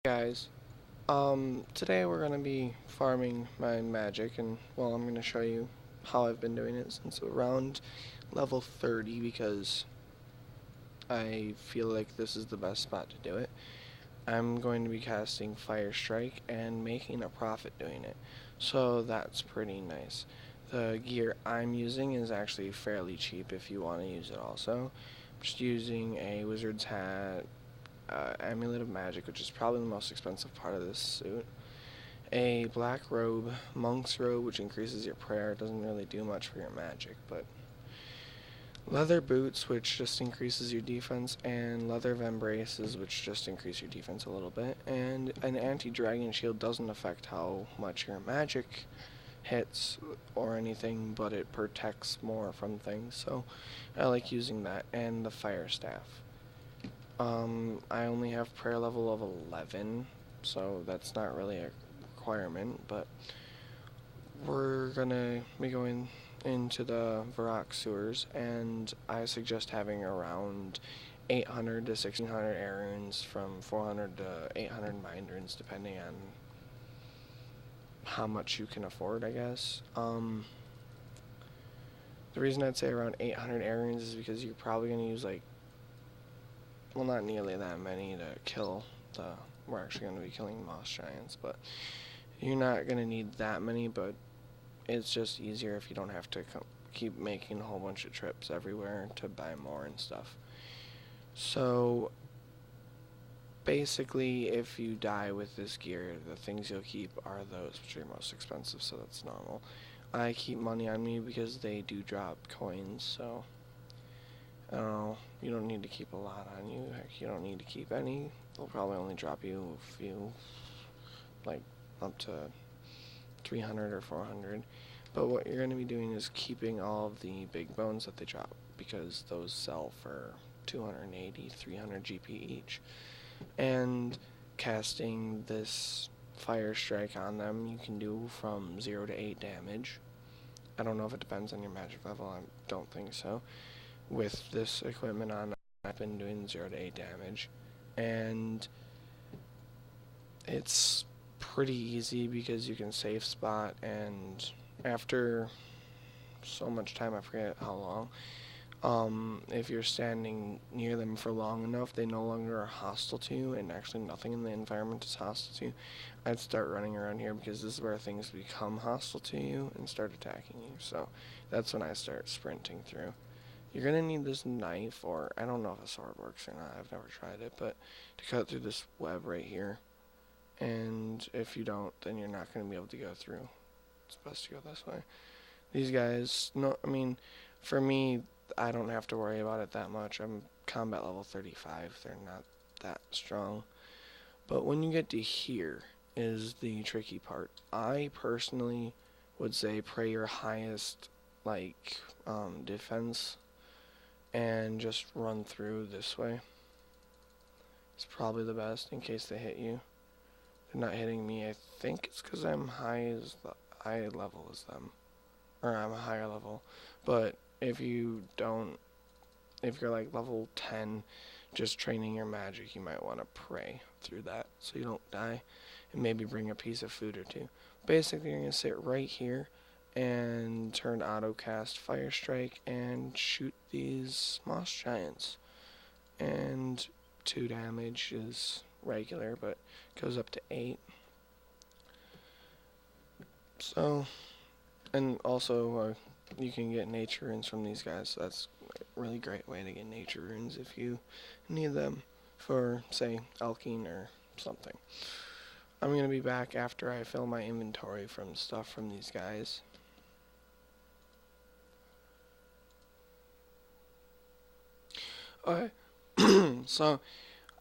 Guys, today we're going to be farming my magic, and well, I'm going to show you how I've been doing it since around level 30 because I feel like this is the best spot to do it. I'm going to be casting Fire Strike and making a profit doing it, so that's pretty nice. The gear I'm using is actually fairly cheap if you want to use it also. I'm just using a wizard's hat, Amulet of Magic, which is probably the most expensive part of this suit. A black robe, monk's robe, which increases your prayer. It doesn't really do much for your magic, but leather boots, which just increases your defense, and leather vambraces, which just increase your defense a little bit. And an anti-dragon shield doesn't affect how much your magic hits or anything, but it protects more from things, so I like using that. And the fire staff. I only have prayer level of 11, so that's not really a requirement, but we're gonna be going into the Varrock sewers, and I suggest having around 800 to 1600 air runes from 400 to 800 mind runes, depending on how much you can afford, I guess. The reason I'd say around 800 air runes is because you're probably gonna use like, well, not nearly that many to kill we're actually going to be killing moss giants, but you're not going to need that many, but it's just easier if you don't have to keep making a whole bunch of trips everywhere to buy more and stuff. So basically, if you die with this gear, the things you'll keep are those which are most expensive, so that's normal. I keep money on me because they do drop coins, so I don't know, you don't need to keep a lot on you. Heck, you don't need to keep any. They'll probably only drop you a few, like up to 300 or 400. But what you're going to be doing is keeping all of the big bones that they drop, because those sell for 280, 300 GP each. And casting this Fire Strike on them, you can do from 0 to 8 damage. I don't know if it depends on your magic level, I don't think so. With this equipment on, I've been doing 0 to 8 damage, and it's pretty easy because you can safe spot, and after so much time, I forget how long, if you're standing near them for long enough, they no longer are hostile to you, and actually nothing in the environment is hostile to you. I'd start running around here because this is where things become hostile to you and start attacking you, so that's when I start sprinting through. You're going to need this knife, or I don't know if a sword works or not, I've never tried it, but to cut through this web right here. And if you don't, then you're not going to be able to go through. It's best to go this way. These guys, no, I mean, for me, I don't have to worry about it that much. I'm combat level 35, they're not that strong. But when you get to here is the tricky part. I personally would say pray your highest, like, defense and just run through this way. It's probably the best in case they hit you. They're not hitting me. I think it's because I'm high level as them, or I'm a higher level. But if you don't, if you're like level 10, just training your magic, you might want to pray through that so you don't die, and maybe bring a piece of food or two. Basically, you're gonna sit right here and turn auto cast Fire Strike and shoot these moss giants. And 2 damage is regular, but goes up to 8. So, and also you can get nature runes from these guys, so that's a really great way to get nature runes if you need them for, say, alkene or something. I'm going to be back after I fill my inventory from stuff from these guys. Okay, so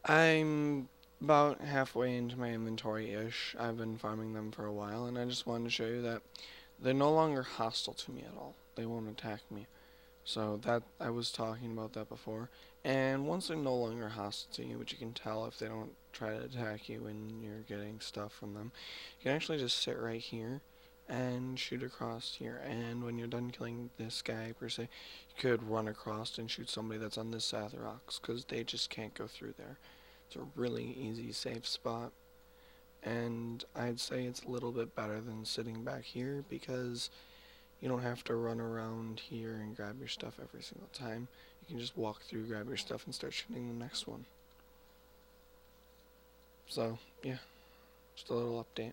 I'm about halfway into my inventory-ish. I've been farming them for a while, and I just wanted to show you that they're no longer hostile to me at all. They won't attack me. So that, I was talking about that before. And once they're no longer hostile to you, which you can tell if they don't try to attack you when you're getting stuff from them, you can actually just sit right here and shoot across here. And when you're done killing this guy, per se, you could run across and shoot somebody that's on this side of the rocks, because they just can't go through there. It's a really easy, safe spot. and I'd say it's a little bit better than sitting back here because you don't have to run around here and grab your stuff every single time. You can just walk through, grab your stuff, and start shooting the next one. So, yeah, just a little update.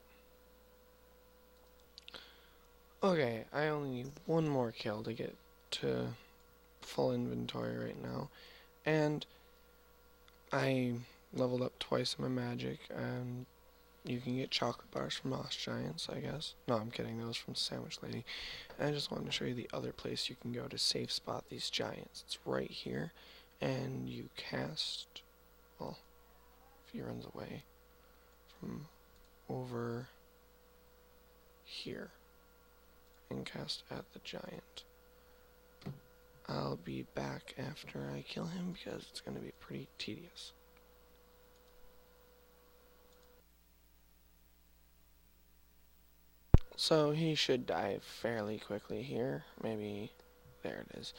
Okay, I only need one more kill to get to full inventory right now, and I leveled up twice in my magic, and you can get chocolate bars from Lost Giants, I guess. No, I'm kidding, those from Sandwich Lady. And I just wanted to show you the other place you can go to safe spot these giants. It's right here, and you cast, well, if he runs away, from over here, and cast at the giant. I'll be back after I kill him because it's going to be pretty tedious. So he should die fairly quickly here. Maybe, there it is.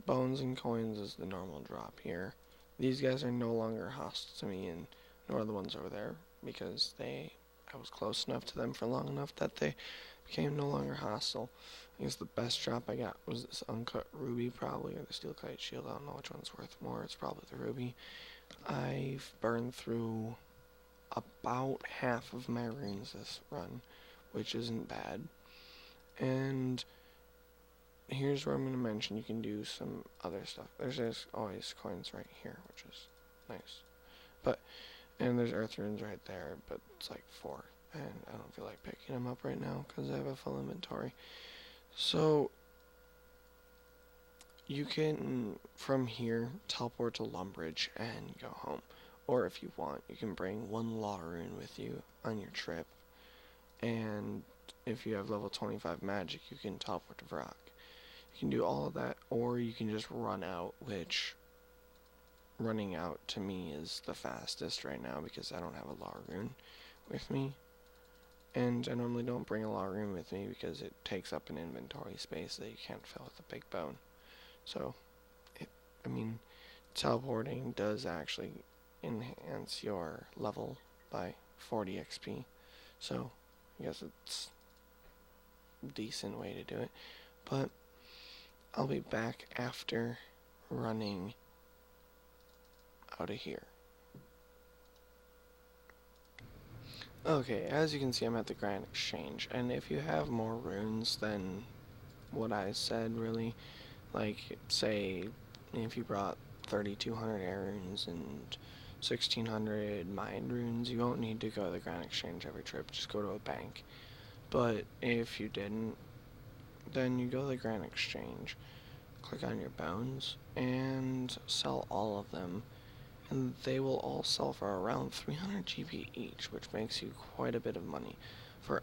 Bones and coins is the normal drop here. These guys are no longer hostile to me, and nor the ones over there, because I was close enough to them for long enough that they became no longer hostile. I guess the best drop I got was this uncut ruby, probably, or the steel kite shield. I don't know which one's worth more. It's probably the ruby. I've burned through about half of my runes this run, which isn't bad. And here's where I'm going to mention you can do some other stuff. There's always coins right here, which is nice. And there's earth runes right there, but it's like 4. And I don't feel like picking them up right now because I have a full inventory. So you can, from here, teleport to Lumbridge and go home. Or if you want, you can bring 1 law rune with you on your trip. And if you have level 25 magic, you can teleport to Vrock. You can do all of that, or you can just run out, which running out to me is the fastest right now because I don't have a law rune with me. And I normally don't bring a law rune with me because it takes up an inventory space that you can't fill with a big bone. So, teleporting does actually enhance your level by 40 XP. So, I guess it's a decent way to do it. But I'll be back after running out of here. Okay, as you can see, I'm at the Grand Exchange, and if you have more runes than what I said, really, like, say, if you brought 3,200 air runes and 1,600 mind runes, you won't need to go to the Grand Exchange every trip, just go to a bank. But if you didn't, then you go to the Grand Exchange, click on your bones, and sell all of them. And they will all sell for around 300 GP each, which makes you quite a bit of money.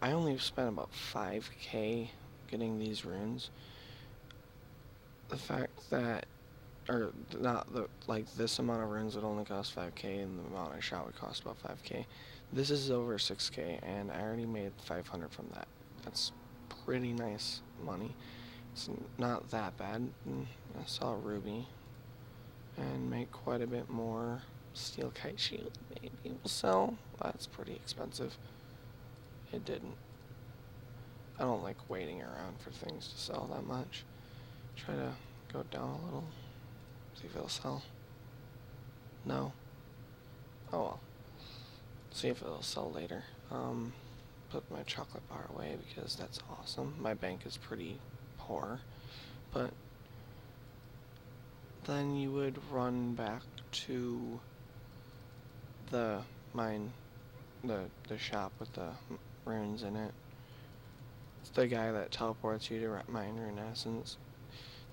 I only spent about 5k getting these runes. The fact that, this amount of runes would only cost 5k, and the amount I shot would cost about 5k. This is over 6k, and I already made 500 from that. That's pretty nice money. It's not that bad. I saw a ruby and make quite a bit more. Steel kite shield maybe will sell. That's pretty expensive. It didn't. I don't like waiting around for things to sell that much. Try to go down a little, see if it'll sell. No. Oh well. See if it'll sell later. Put my chocolate bar away because that's awesome. My bank is pretty poor, but then you would run back to the shop with the runes in it. It's the guy that teleports you to mine rune essence.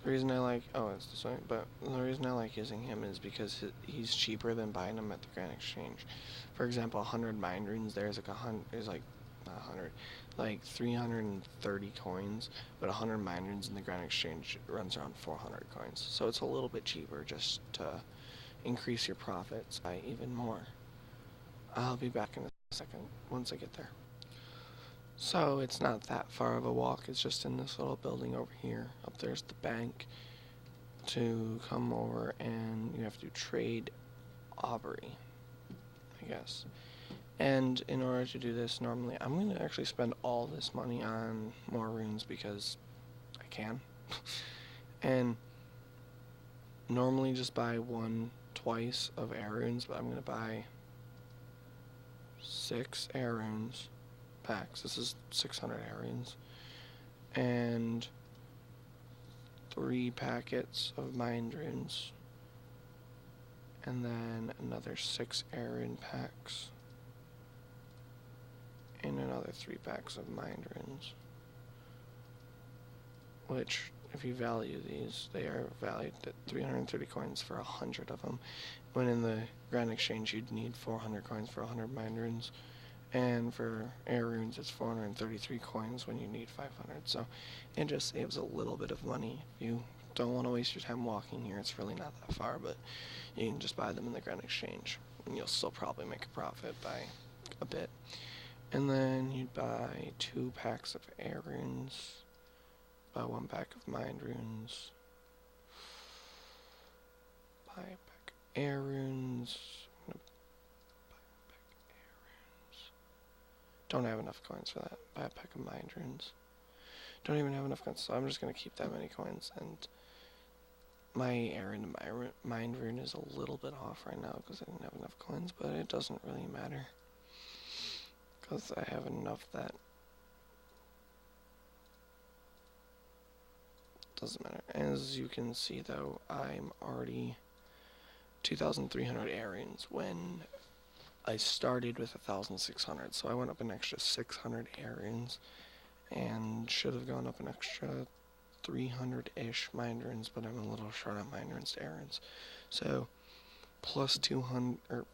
The reason I like, it's this way, but the reason I like using him is because he's cheaper than buying them at the Grand Exchange. For example, 100 mind runes, there's like 330 coins, but 100 mind runes in the Grand Exchange runs around 400 coins. So it's a little bit cheaper just to increase your profits by even more. I'll be back in a second once I get there. So it's not that far of a walk, it's just in this little building over here. Up there's the bank. To come over and you have to trade Aubrey. I guess. And in order to do this, normally I'm going to actually spend all this money on more runes because I can. And normally just buy twice of air runes, but I'm going to buy 6 air runes packs. This is 600 air runes. And 3 packets of mind runes. And then another 6 air rune packs. And another 3 packs of mind runes. Which, if you value these, they are valued at 330 coins for 100 of them. When in the Grand Exchange, you'd need 400 coins for 100 mind runes. And for air runes, it's 433 coins when you need 500. So it just saves a little bit of money. If you don't want to waste your time walking here, it's really not that far, but you can just buy them in the Grand Exchange. And you'll still probably make a profit by a bit. And then you'd buy 2 packs of air runes, buy 1 pack of mind runes, buy a pack of air runes, I'm gonna buy a pack of air runes. Don't have enough coins for that. Buy a pack of mind runes. Don't even have enough coins, so I'm just gonna keep that many coins. And my air and my mind rune is a little bit off right now because I didn't have enough coins, but it doesn't really matter. Because I have enough that doesn't matter. As you can see though, I'm already 2,300 air runes when I started with 1,600, so I went up an extra 600 air runes and should have gone up an extra 300-ish mind runes, but I'm a little short on mind runes to air runes. So plus 200, or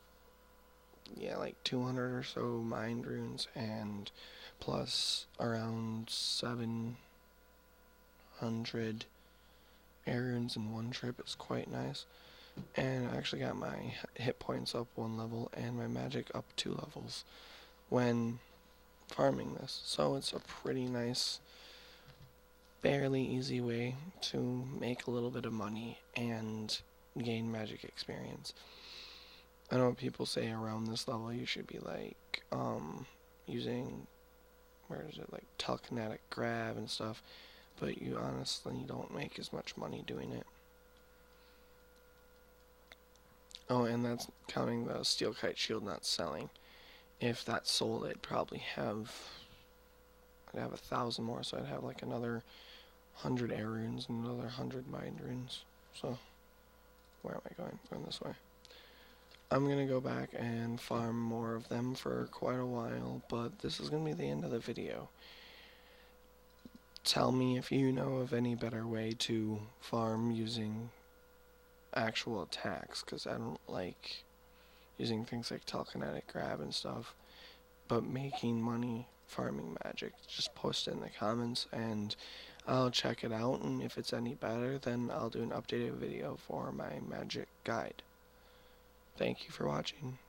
yeah, like 200 or so mind runes, and plus around 700 air runes in one trip is quite nice. And I actually got my hit points up 1 level and my magic up 2 levels when farming this. So it's a pretty nice, fairly easy way to make a little bit of money and gain magic experience. I know people say around this level you should be like using, like telekinetic grab and stuff, but you honestly don't make as much money doing it. Oh, and that's counting the steel kite shield not selling. If that sold, I'd probably have 1,000 more, so I'd have like another 100 air runes and another 100 mind runes. So where am I going? Going this way. I'm going to go back and farm more of them for quite a while, but this is going to be the end of the video. Tell me if you know of any better way to farm using actual attacks, because I don't like using things like telekinetic grab and stuff, but making money farming magic. Just post it in the comments and I'll check it out, and if it's any better, then I'll do an updated video for my magic guide. Thank you for watching.